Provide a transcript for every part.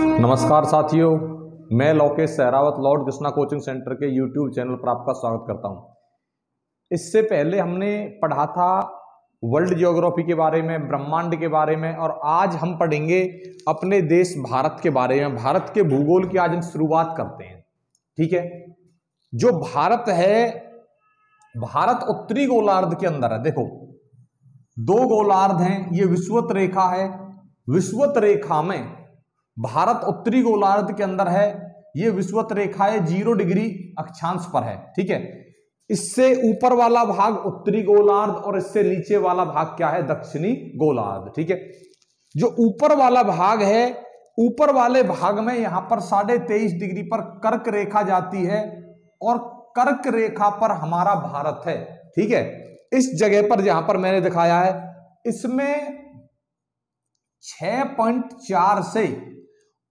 नमस्कार साथियों, मैं Lokesh Sehrawat Lord Krishna coaching centre के यूट्यूब चैनल पर आपका स्वागत करता हूं। इससे पहले हमने पढ़ा था वर्ल्ड ज्योग्राफी के बारे में, ब्रह्मांड के बारे में, और आज हम पढ़ेंगे अपने देश भारत के बारे में। भारत के भूगोल की आज हम शुरुआत करते हैं। ठीक है, जो भारत है, भारत उत्तरी गोलार्ध के अंदर है। देखो, दो गोलार्ध हैं, ये विषुवत रेखा है। विषुवत रेखा में भारत उत्तरी गोलार्ध के अंदर है। ये विषुवत रेखा है 0 डिग्री अक्षांश पर है। ठीक है, इससे ऊपर वाला भाग उत्तरी गोलार्ध और इससे नीचे वाला भाग क्या है? दक्षिणी गोलार्ध। ठीक है, जो ऊपर वाला भाग है, ऊपर वाले भाग में यहां पर 23.5 डिग्री पर कर्क रेखा जाती है और कर्क रेखा पर हमारा भारत है। ठीक है, इस जगह पर जहां पर मैंने दिखाया है, इसमें 6.4 से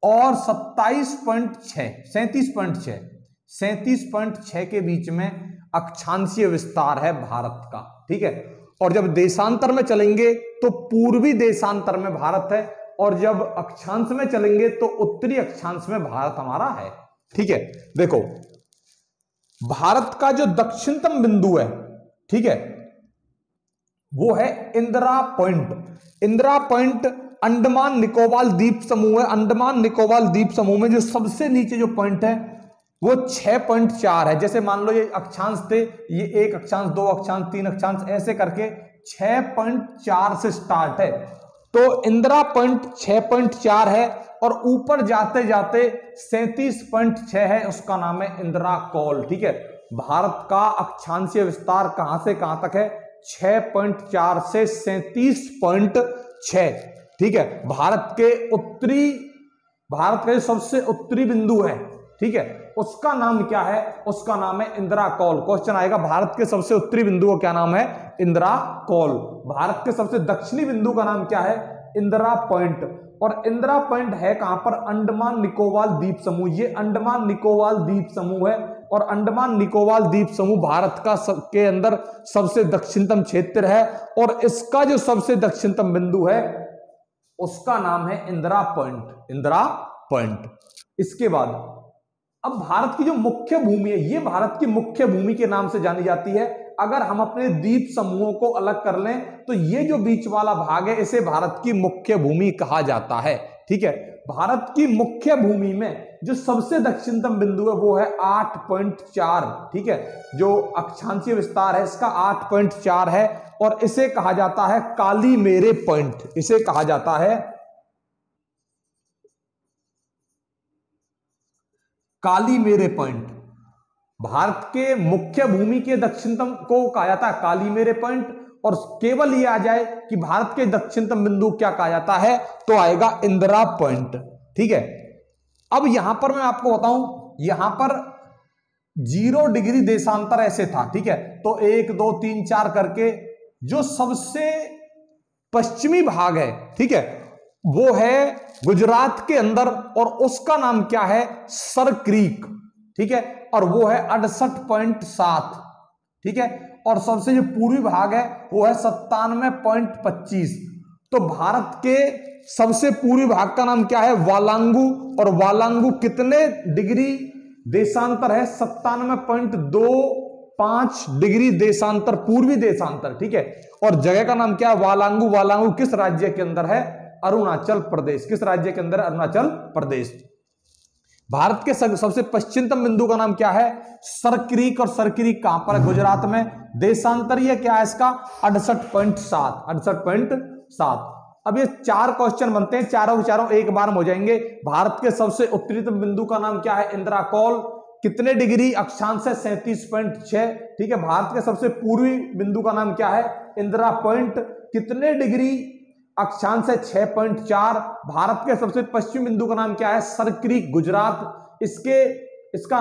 और 37.6 के बीच में अक्षांशीय विस्तार है भारत का। ठीक है, और जब देशांतर में चलेंगे तो पूर्वी देशांतर में भारत है, और जब अक्षांश में चलेंगे तो उत्तरी अक्षांश में भारत हमारा है। ठीक है, देखो, भारत का जो दक्षिणतम बिंदु है, ठीक है, वो है इंदिरा पॉइंट। इंदिरा पॉइंट अंडमान निकोबार द्वीप समूह है। अंडमान निकोबार द्वीप समूह में जो सबसे नीचे जो पॉइंट है वो 6.4 है। जैसे मान लो ये अक्षांश थे, ये 1 अक्षांश, 2 अक्षांश, 3 अक्षांश, ऐसे करके 6.4 से स्टार्ट है। तो इंदिरा पॉइंट 6.4 है और ऊपर जाते जाते 37.6 है, उसका नाम है इंदिरा कॉल। ठीक है, भारत का अक्षांशीय विस्तार कहां से कहां तक है? 6.4 से 37.6। ठीक है, भारत का जो सबसे उत्तरी बिंदु है, ठीक है, उसका नाम क्या है? उसका नाम है इंदिरा कॉल। क्वेश्चन आएगा, भारत के सबसे उत्तरी बिंदु का क्या नाम है? इंदिरा कॉल। भारत के सबसे दक्षिणी बिंदु का नाम क्या है? इंदिरा पॉइंट। और इंदिरा पॉइंट है कहां पर? अंडमान निकोबार द्वीप समूह। ये अंडमान निकोबार द्वीप समूह है, और अंडमान निकोबार द्वीप समूह भारत का के अंदर सबसे दक्षिणतम क्षेत्र है, और इसका जो सबसे दक्षिणतम बिंदु है उसका नाम है इंदिरा पॉइंट। इंदिरा पॉइंट। इसके बाद अब भारत की जो मुख्य भूमि है, ये भारत की मुख्य भूमि के नाम से जानी जाती है। अगर हम अपने द्वीप समूहों को अलग कर लें तो ये जो बीच वाला भाग है, इसे भारत की मुख्य भूमि कहा जाता है। ठीक है, भारत की मुख्य भूमि में जो सबसे दक्षिणतम बिंदु है वो है 8.4। ठीक है, जो अक्षांशीय विस्तार है इसका 8.4 है, और इसे कहा जाता है कालीमेरे पॉइंट। इसे कहा जाता है कालीमेरे पॉइंट। भारत के मुख्य भूमि के दक्षिणतम को कहा जाता है कालीमेरे पॉइंट, और केवल ये आ जाए कि भारत के दक्षिणतम बिंदु क्या कहा जाता है, तो आएगा इंदिरा पॉइंट। ठीक है, अब यहां पर मैं आपको बताऊं, यहां पर 0 डिग्री देशांतर ऐसे था। ठीक है, तो 1 2 3 4 करके जो सबसे पश्चिमी भाग है, ठीक है, वो है गुजरात के अंदर, और उसका नाम क्या है? Sir creek. ठीक है, और वो है 68.7। ठीक है, और सबसे जो पूर्वी भाग है वो है 97.25। तो भारत के सबसे पूर्वी भाग का नाम क्या है? वालांगू। और वालांगू कितने डिग्री देशांतर है? 97.25 डिग्री देशांतर, पूर्वी देशांतर। ठीक है, और जगह का नाम क्या है? वालांगू। वालांगू किस राज्य के अंदर है? अरुणाचल प्रदेश। किस राज्य के अंदर? अरुणाचल प्रदेश। भारत के सबसे पश्चिमतम बिंदु का नाम क्या है? सरक्रीक। और सरक्रीक कहां पर है? गुजरात में। देशांतर ये क्या है इसका? 68.7। 68.7। अब ये 4 क्वेश्चन बनते हैं, चारों के चारों एक बार में हो जाएंगे। भारत के सबसे उत्तरीतम बिंदु का नाम क्या है? इंदिरा कॉल। कितने डिग्री अक्षांश है? 37.6। ठीक है, भारत के सबसे पूर्वी बिंदु का नाम क्या है? इंदिरा पॉइंट। कितने डिग्री अक्षांश है? 6.4। भारत के सबसे पश्चिम बिंदु का नाम क्या है? सरक्रीक, गुजरात। इसका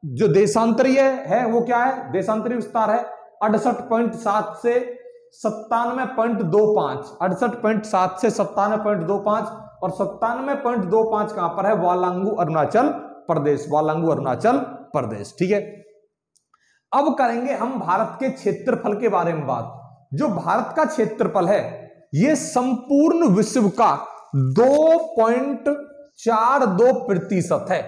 जो देशांतरीय है वो क्या है? देशांतरीय विस्तार है 68.7 से 97.25। 68.7 से 97.25, और 97.25 कहां पर है? वालांगू, अरुणाचल प्रदेश। वालांगू, अरुणाचल प्रदेश। ठीक है, अब करेंगे हम भारत के क्षेत्रफल के बारे में बात। जो भारत का क्षेत्रफल है ये संपूर्ण विश्व का 2.42% है।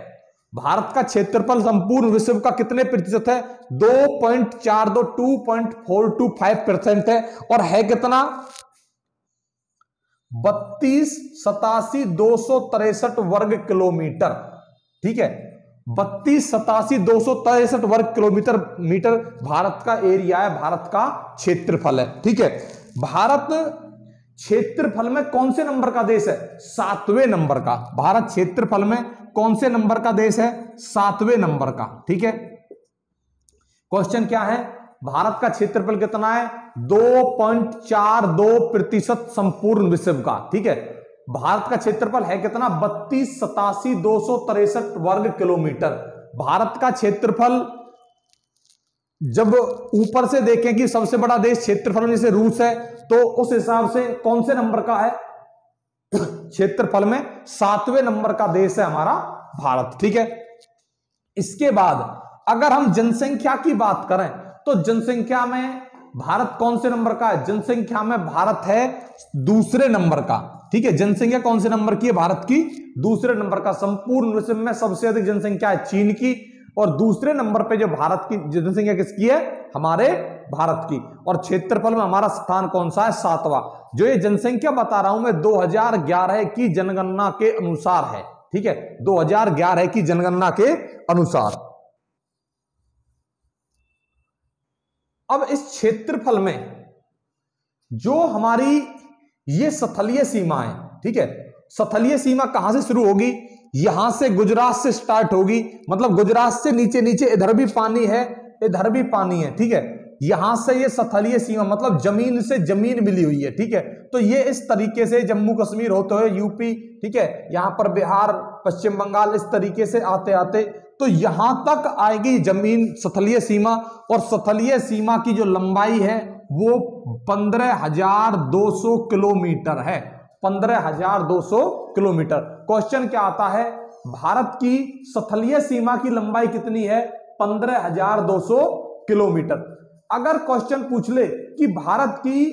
भारत का क्षेत्रफल संपूर्ण विश्व का कितने प्रतिशत है? 2.42, 2.425% है। और है कितना? 32,87,263 वर्ग किलोमीटर। ठीक है, 32,87,263 वर्ग किलोमीटर भारत का एरिया है, भारत का क्षेत्रफल है। ठीक है, भारत क्षेत्रफल में कौन से नंबर का देश है? 7वें नंबर का। भारत क्षेत्रफल में कौन से नंबर का देश है? 7वें नंबर का। ठीक है, क्वेश्चन क्या है? भारत का क्षेत्रफल कितना है? 2.42% संपूर्ण विश्व का। ठीक है, भारत का क्षेत्रफल है कितना? 32,87,263 वर्ग किलोमीटर। भारत का क्षेत्रफल जब ऊपर से देखें कि सबसे बड़ा देश क्षेत्रफल में जैसे रूस है, तो उस हिसाब से कौन से नंबर का है? क्षेत्रफल में 7वें नंबर का देश है हमारा भारत। ठीक है, इसके बाद अगर हम जनसंख्या की बात करें तो जनसंख्या में भारत कौन से नंबर का है? जनसंख्या में भारत है दूसरे नंबर का। ठीक है, जनसंख्या कौन से नंबर की है? भारत की दूसरे नंबर का। संपूर्ण विश्व में सबसे अधिक जनसंख्या है चीन की, और दूसरे नंबर पे जो भारत की जनसंख्या किसकी है? हमारे भारत की। और क्षेत्रफल में हमारा स्थान कौन सा है? 7वां। जो ये जनसंख्या बता रहा हूं मैं 2011 की जनगणना के अनुसार है। ठीक है, 2011 की जनगणना के अनुसार। अब इस क्षेत्रफल में जो हमारी ये स्थलीय सीमा है, ठीक है, स्थलीय सीमा कहां से शुरू होगी? यहां से गुजरात से स्टार्ट होगी, मतलब गुजरात से नीचे नीचे इधर भी पानी है, इधर भी पानी है। ठीक है, यहां से ये स्थलीय सीमा मतलब जमीन से जमीन मिली हुई है। ठीक है, तो ये इस तरीके से जम्मू कश्मीर होते हुए यूपी, ठीक है, यहां पर बिहार, पश्चिम बंगाल, इस तरीके से आते आते तो यहां तक आएगी जमीन स्थलीय सीमा। और स्थलीय सीमा की जो लंबाई है वो 15,200 किलोमीटर है। 15,200 किलोमीटर। क्वेश्चन क्या आता है? भारत की स्थलीय सीमा की लंबाई कितनी है? 15,200 किलोमीटर। अगर क्वेश्चन पूछ ले कि भारत की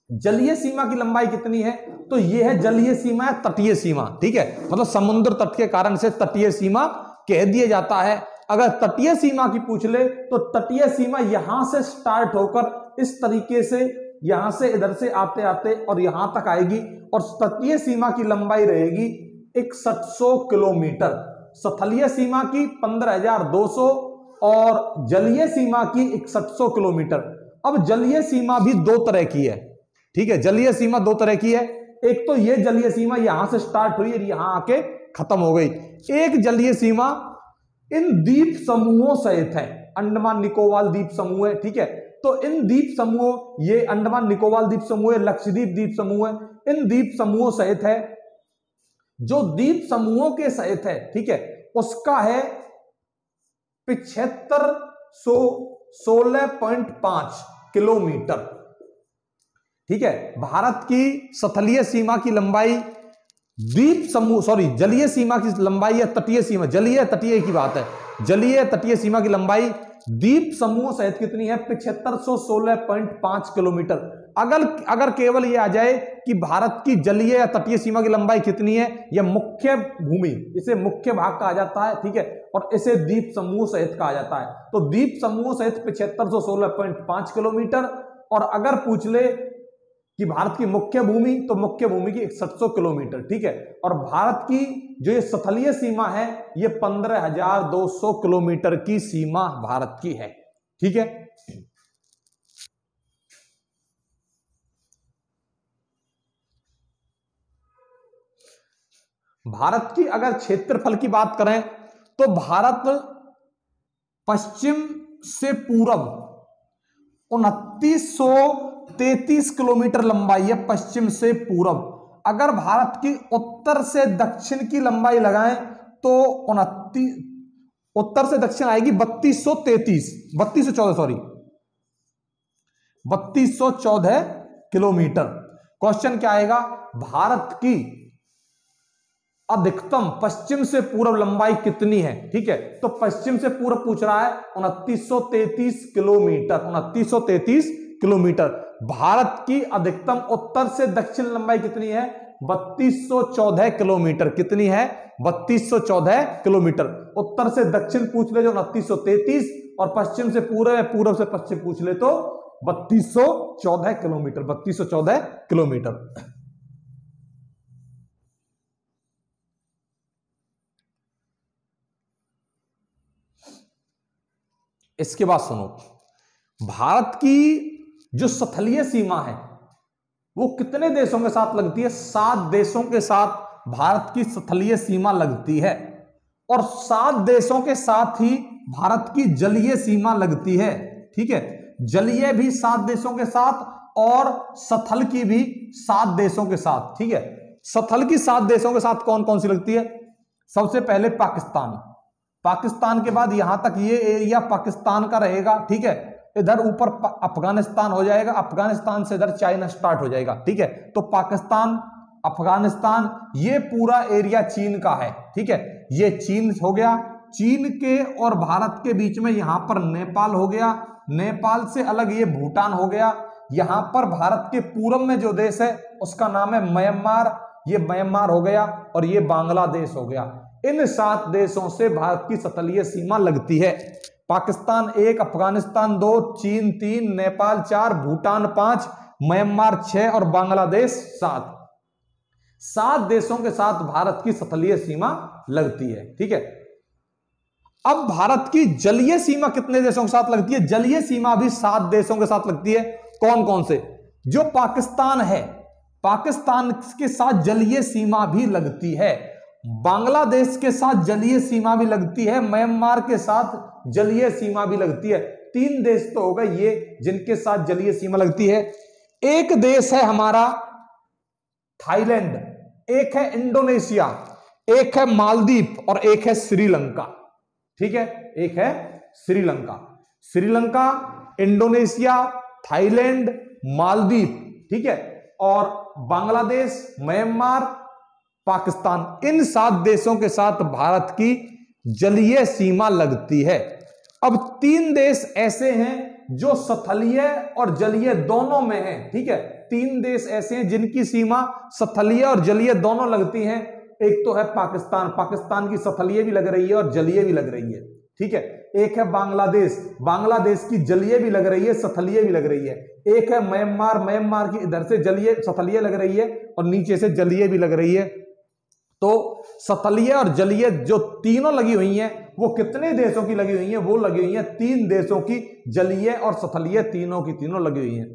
जलीय सीमा की लंबाई कितनी है, तो यह है जलीय सीमा है, तटीय सीमा। ठीक है, मतलब समुद्र तट के कारण से तटीय सीमा कह दिया जाता है। अगर तटीय सीमा की पूछ ले तो तटीय सीमा यहां से स्टार्ट होकर इस तरीके से यहां से इधर से आते आते और यहां तक आएगी, और तटीय सीमा की लंबाई रहेगी 6100 किलोमीटर। स्थलीय सीमा की 15,200 और जलीय सीमा की 6100 किलोमीटर। अब जलीय सीमा भी दो तरह की है। ठीक है, जलीय सीमा दो तरह की है। एक तो ये जलीय सीमा यहां से स्टार्ट हुई और यहां आके खत्म हो गई। एक जलीय सीमा इन द्वीप समूहों सहित है, अंडमान निकोबार द्वीप समूह है। ठीक है, तो इन द्वीप समूह, ये अंडमान निकोबार द्वीप समूह है, लक्षद्वीप द्वीप समूह है, इन द्वीप समूहों सहित है। जो द्वीप समूहों के सहित है, ठीक है, उसका है 7516.5 किलोमीटर। ठीक है, भारत की स्थलीय सीमा की लंबाई द्वीप समूह जलीय सीमा की लंबाई या तटीय सीमा, जलीय तटीय की बात है, जलीय तटीय सीमा की लंबाई द्वीप समूह सहित कितनी है? 7516.5 किलोमीटर। अगर केवल ये आ जाए कि भारत की जलीय या तटीय सीमा की लंबाई कितनी है, यह मुख्य भूमि, इसे मुख्य भाग कहा जाता है। ठीक है, और इसे द्वीप समूह सहित कहा जाता है। तो द्वीप समूह सहित 7516.5 किलोमीटर। और अगर पूछ ले कि भारत की मुख्य भूमि, तो मुख्य भूमि की 6100 किलोमीटर। ठीक है, और भारत की जो ये स्थलीय सीमा है ये 15,200 किलोमीटर की सीमा भारत की है। ठीक है, भारत की अगर क्षेत्रफल की बात करें तो भारत पश्चिम से पूरब 2933 किलोमीटर लंबाई है। पश्चिम से पूरब। अगर भारत की उत्तर से दक्षिण की लंबाई लगाएं तो 29, उत्तर से दक्षिण आएगी 3214 किलोमीटर। क्वेश्चन क्या आएगा? भारत की अधिकतम पश्चिम से पूर्व लंबाई कितनी है? ठीक है, तो पश्चिम से पूर्व पूछ रहा है 2933 किलोमीटर। 2933 किलोमीटर। भारत की अधिकतम उत्तर से दक्षिण लंबाई कितनी है? 3214 किलोमीटर। कितनी है? 3214 किलोमीटर। उत्तर से दक्षिण पूछ ले जो 2933, और पश्चिम से पूरब, पूरब से पश्चिम पूछ ले तो 3214 किलोमीटर। 3214 किलोमीटर। इसके बाद सुनो, भारत की जो स्थलीय सीमा है वो कितने देशों के साथ लगती है? 7 देशों के साथ भारत की स्थलीय सीमा लगती है, और 7 देशों के साथ ही भारत की जलीय सीमा लगती है। ठीक है, जलीय भी 7 देशों के साथ और स्थल की भी 7 देशों के साथ। ठीक है, स्थल की 7 देशों के साथ कौन कौन सी लगती है? सबसे पहले पाकिस्तान, पाकिस्तान के बाद यहां तक ये एरिया पाकिस्तान का रहेगा। ठीक है, इधर ऊपर अफगानिस्तान हो जाएगा, अफगानिस्तान से इधर चाइना स्टार्ट हो जाएगा। ठीक है, तो पाकिस्तान, अफगानिस्तान, ये पूरा एरिया चीन का है। ठीक है, ये चीन हो गया। चीन के और भारत के बीच में यहां पर नेपाल हो गया, नेपाल से अलग ये भूटान हो गया। यहां पर भारत के पूर्व में जो देश है उसका नाम है म्यांमार, ये म्यांमार हो गया, और ये बांग्लादेश हो गया। इन 7 देशों से भारत की स्थलीय सीमा लगती है। पाकिस्तान 1, अफगानिस्तान 2, चीन 3, नेपाल 4, भूटान 5, म्यांमार 6 और बांग्लादेश 7। 7 देशों के साथ भारत की स्थलीय सीमा लगती है। ठीक है, अब भारत की जलीय सीमा कितने देशों के साथ लगती है? जलीय सीमा भी 7 देशों के साथ लगती है। कौन कौन से? जो पाकिस्तान है, पाकिस्तान के साथ जलीय सीमा भी लगती है, बांग्लादेश के साथ जलीय सीमा भी लगती है, म्यांमार के साथ जलीय सीमा भी लगती है। 3 देश तो हो गए ये जिनके साथ जलीय सीमा लगती है। एक देश है हमारा थाईलैंड, एक है इंडोनेशिया, एक है मालदीव और एक है श्रीलंका। ठीक है, एक है श्रीलंका। श्रीलंका, इंडोनेशिया, थाईलैंड, मालदीव, ठीक है, और बांग्लादेश, म्यांमार, पाकिस्तान, इन 7 देशों के साथ भारत की जलीय सीमा लगती है। अब 3 देश ऐसे हैं जो स्थलीय और जलीय दोनों में हैं। ठीक है, 3 देश ऐसे हैं जिनकी सीमा स्थलीय और जलीय दोनों लगती हैं। एक तो है पाकिस्तान, पाकिस्तान की स्थलीय भी लग रही है और जलीय भी लग रही है। ठीक है, एक है बांग्लादेश, बांग्लादेश की जलीय भी लग रही है, स्थलीय भी लग रही है। एक है म्यांमार, म्यांमार की इधर से जलीय स्थलीय लग रही है और नीचे से जलीय भी लग रही है। तो स्थलीय और जलीय जो तीनों लगी हुई हैं वो कितने देशों की लगी हुई हैं? वो लगी हुई हैं 3 देशों की, जलीय और स्थलीय तीनों की तीनों लगी हुई हैं।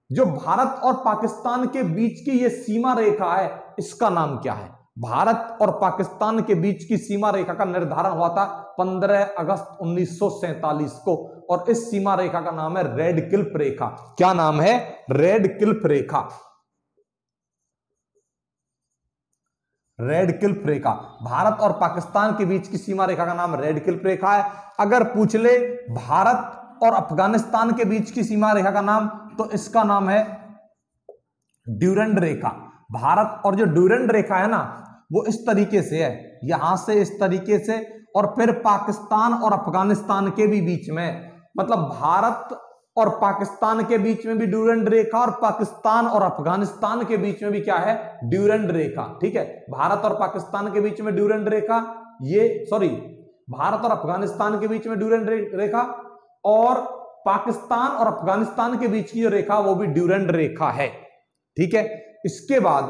जो भारत और पाकिस्तान के बीच की ये सीमा रेखा है, इसका नाम क्या है? भारत और पाकिस्तान के बीच की सीमा रेखा का निर्धारण हुआ था 15 अगस्त 1947 को, और इस सीमा रेखा का नाम है रेड क्लिफ रेखा। क्या नाम है? रेड क्लिफ रेखा। रेड क्लिफ रेखा, भारत और पाकिस्तान के बीच की सीमा रेखा का नाम रेड क्लिफ रेखा है। अगर पूछ ले भारत और अफगानिस्तान के बीच की सीमा रेखा का नाम, तो इसका नाम है ड्यूरेंड रेखा। भारत और जो ड्यूरेंड रेखा है ना, वो इस तरीके से है, यहां से इस तरीके से, और फिर पाकिस्तान और अफगानिस्तान के भी बीच में, मतलब भारत और पाकिस्तान के बीच में भी ड्यूरेंड रेखा और पाकिस्तान और अफगानिस्तान के बीच में भी क्या है? ड्यूरेंड रेखा। ठीक है, भारत और पाकिस्तान के बीच में ड्यूरेंड रेखा, ये भारत और अफगानिस्तान के बीच में ड्यूरेंड रेखा, और पाकिस्तान और अफगानिस्तान के बीच की जो रेखा वो भी ड्यूरेंड रेखा है। ठीक है, इसके बाद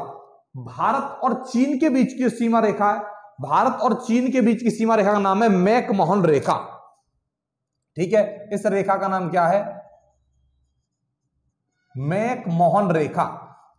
भारत और चीन के बीच की सीमा रेखा है, भारत और चीन के बीच की सीमा रेखा का नाम है मैकमोहन रेखा। ठीक है, इस रेखा का नाम क्या है? मैकमोहन रेखा।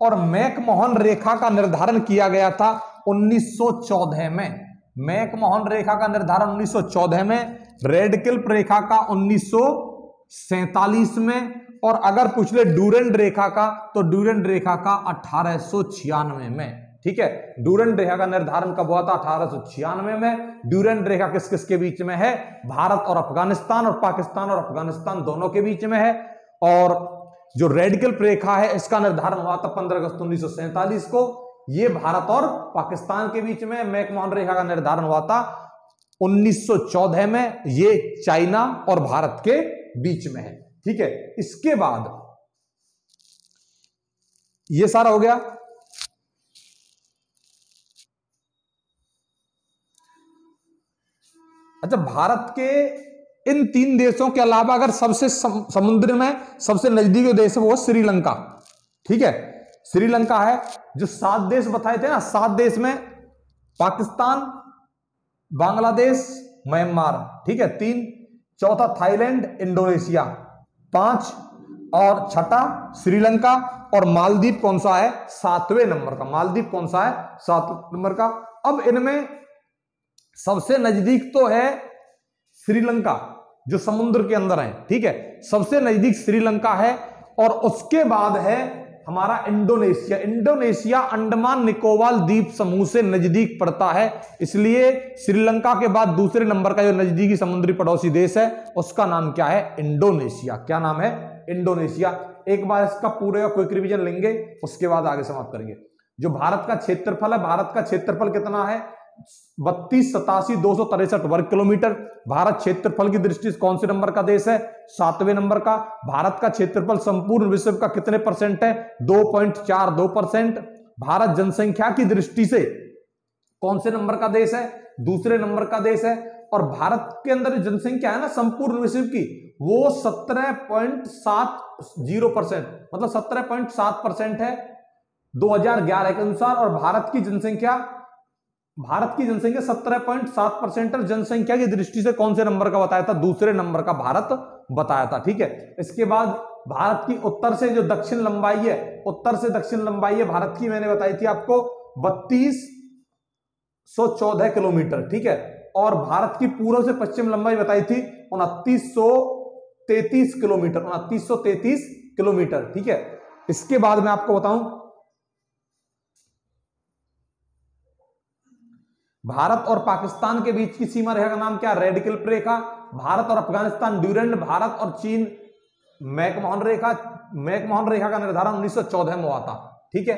और मैकमोहन रेखा का निर्धारण किया गया था 1914 में। मैकमोहन रेखा का निर्धारण 1914 में, रेड क्लिफ रेखा का 1947 में, और अगर पूछ ले ड्यूरेंड रेखा का, तो ड्यूरेंड रेखा का 1896 में। ठीक है, ड्यूरेंड रेखा का निर्धारण कब हुआ था? 1896 में। ड्यूरेंड रेखा किस किस के बीच में है? भारत और अफगानिस्तान, और पाकिस्तान और अफगानिस्तान दोनों के बीच में है। और जो रेड क्लिफ रेखा है इसका निर्धारण हुआ था 15 अगस्त 1947 को, ये भारत और पाकिस्तान के बीच में। मैकमोहन रेखा का निर्धारण हुआ था 1914 में, ये चाइना और भारत के बीच में है। ठीक है, इसके बाद ये सारा हो गया। अच्छा, भारत के इन 3 देशों के अलावा अगर सबसे समुद्र में सबसे नजदीकी देश है वो श्रीलंका। ठीक है, श्रीलंका है। जो 7 देश बताए थे ना, 7 देश में पाकिस्तान, बांग्लादेश, म्यांमार, ठीक है 3, चौथा थाईलैंड, इंडोनेशिया 5, और छठा श्रीलंका, और मालदीव कौन सा है 7वें नंबर का। मालदीव कौन सा है 7वें नंबर का। अब इनमें सबसे नजदीक तो है श्रीलंका जो समुद्र के अंदर है, ठीक है, सबसे नजदीक श्रीलंका है, और उसके बाद है हमारा इंडोनेशिया। इंडोनेशिया अंडमान निकोबार द्वीप समूह से नजदीक पड़ता है, इसलिए श्रीलंका के बाद दूसरे नंबर का जो नजदीकी समुद्री पड़ोसी देश है उसका नाम क्या है, इंडोनेशिया। क्या नाम है, इंडोनेशिया। एक बार इसका पूरे का क्विक रिवीजन लेंगे, उसके बाद आगे समाप्त करेंगे। जो भारत का क्षेत्रफल है, भारत का क्षेत्रफल कितना है 32,87,263 वर्ग किलोमीटर। भारत क्षेत्रफल की दृष्टि से कौन से नंबर का देश है, 7वें नंबर का। भारत का क्षेत्रफल संपूर्ण विश्व का कितने परसेंट है, 2.42%। भारत जनसंख्या की दृष्टि से कौन से नंबर का देश है, दूसरे नंबर का देश है। और भारत के अंदर जनसंख्या है ना संपूर्ण विश्व की, वो 17.70%, मतलब 17.7% है 2011 के अनुसार। और भारत की जनसंख्या 17.7% और जनसंख्या की दृष्टि से कौन से नंबर का बताया था, दूसरे नंबर का भारत बताया था। ठीक है, इसके बाद भारत की उत्तर से जो दक्षिण लंबाई है, उत्तर से दक्षिण लंबाई है भारत की, मैंने बताई थी आपको 3214 किलोमीटर। ठीक है, और भारत की पूर्व से पश्चिम लंबाई बताई थी 2933 किलोमीटर, 2933 किलोमीटर। ठीक है, इसके बाद मैं आपको बताऊं भारत और पाकिस्तान के बीच की सीमा रेखा का नाम क्या, रेड क्लिफ रेखा। भारत और अफगानिस्तान ड्यूरेंट, भारत और चीन मैकमोहन रेखा। मैकमोहन रेखा का निर्धारण 1914 में हुआ था। ठीक है,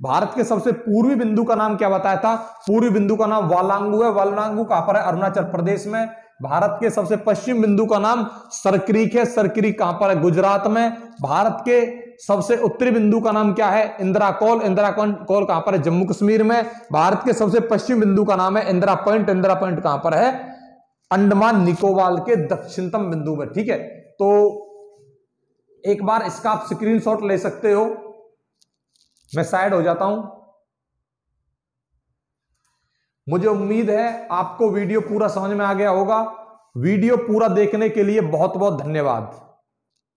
भारत के सबसे पूर्वी बिंदु का नाम क्या बताया था, पूर्वी बिंदु का नाम वालांगू है। वालांगू कहां पर है, अरुणाचल प्रदेश में। भारत के सबसे पश्चिम बिंदु का नाम सरक्रीक है। सरक्रीक कहां पर है, गुजरात में। भारत के सबसे उत्तरी बिंदु का नाम क्या है, इंदिरा कॉल। इंदिरा कॉल कहां पर है, जम्मू कश्मीर में। भारत के सबसे पश्चिम बिंदु का नाम है इंदिरा पॉइंट। इंदिरा पॉइंट कहां पर है, अंडमान निकोबार के दक्षिणतम बिंदु में। ठीक है, तो एक बार इसका आप स्क्रीनशॉट ले सकते हो। मैं साइड हो जाता हूं। मुझे उम्मीद है आपको वीडियो पूरा समझ में आ गया होगा। वीडियो पूरा देखने के लिए बहुत बहुत धन्यवाद।